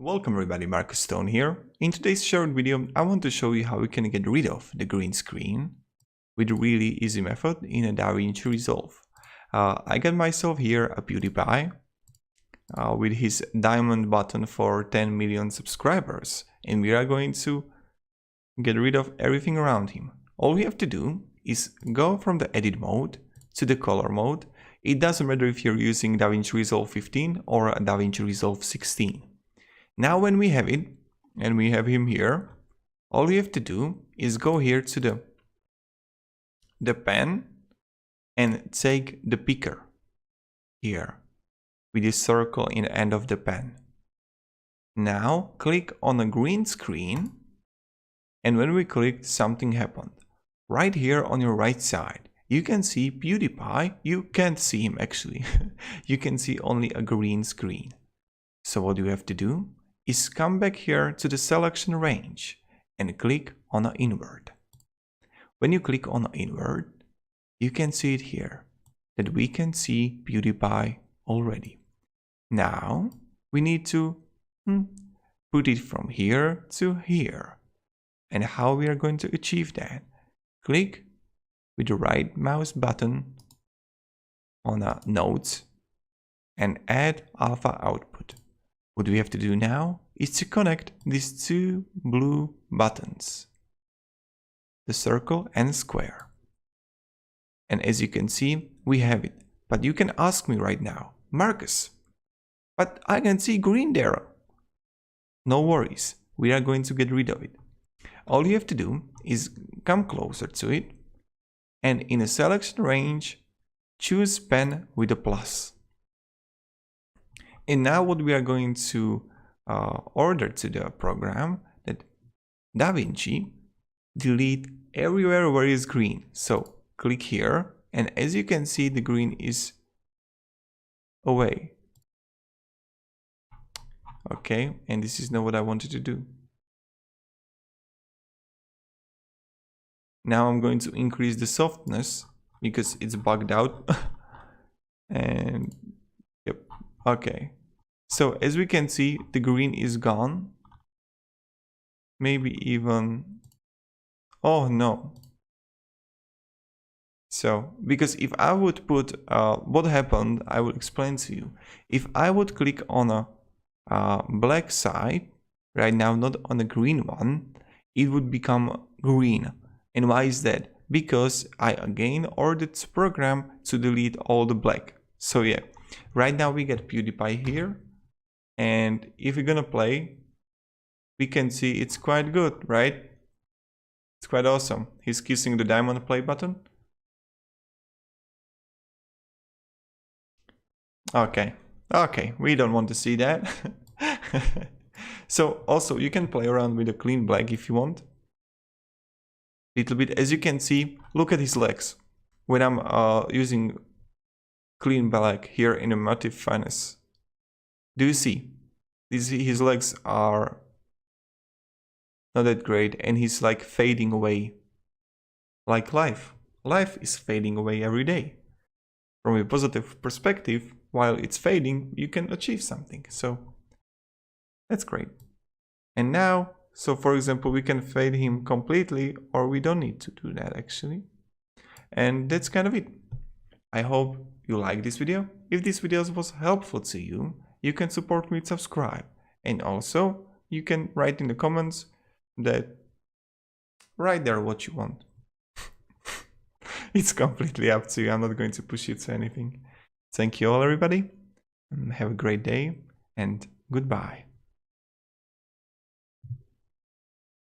Welcome everybody, Marcus Stone here. In today's short video, I want to show you how we can get rid of the green screen with a really easy method in a DaVinci Resolve. I got myself here a PewDiePie with his diamond button for 10 million subscribers, and we are going to get rid of everything around him. All we have to do is go from the edit mode to the color mode. It doesn't matter if you're using DaVinci Resolve 15 or a DaVinci Resolve 16. Now when we have it, and we have him here, all we have to do is go here to the pen and take the picker here with this circle in the end of the pen. Now click on the green screen, and when we click, something happened. Right here on your right side, you can see PewDiePie. You can't see him actually. You can see only a green screen. So what you have to do is come back here to the selection range and click on an invert. When you click on an invert, you can see it here, that we can see PewDiePie already. Now we need to put it from here to here. And how we are going to achieve that? Click with the right mouse button on a nodes and add alpha output. What we have to do now is to connect these two blue buttons, the circle and square. And as you can see, we have it. But you can ask me right now, Marcus, but I can see green there. No worries, we are going to get rid of it. All you have to do is come closer to it, and in a selection range, choose pen with a plus. And now what we are going to order to the program, that DaVinci delete everywhere where is green. So click here, and as you can see, the green is away. Okay, and this is not what I wanted to do. Now I'm going to increase the softness because it's bugged out. And yep, okay. So as we can see, the green is gone. Maybe even, oh no. So, because if I would put, what happened, I will explain to you. If I would click on a black side, right now, not on the green one, it would become green. And why is that? Because I again ordered the program to delete all the black. So yeah, right now we get PewDiePie here. And if we're gonna play, we can see it's quite good, right? It's quite awesome. He's kissing the diamond play button. Okay, we don't want to see that. So also you can play around with a clean black if you want. Little bit, as you can see, look at his legs. When I'm using clean black here in a motif finesse, do you see? His legs are not that great, and he's like fading away. Like life. Life is fading away every day. From a positive perspective, while it's fading, you can achieve something. So that's great. And now, so for example, we can fade him completely, or we don't need to do that actually. And that's kind of it. I hope you like this video. If this video was helpful to you, you can support me with subscribe. And also, you can write in the comments that write there what you want. It's completely up to you. I'm not going to push you to anything. Thank you all, everybody. Have a great day, and goodbye.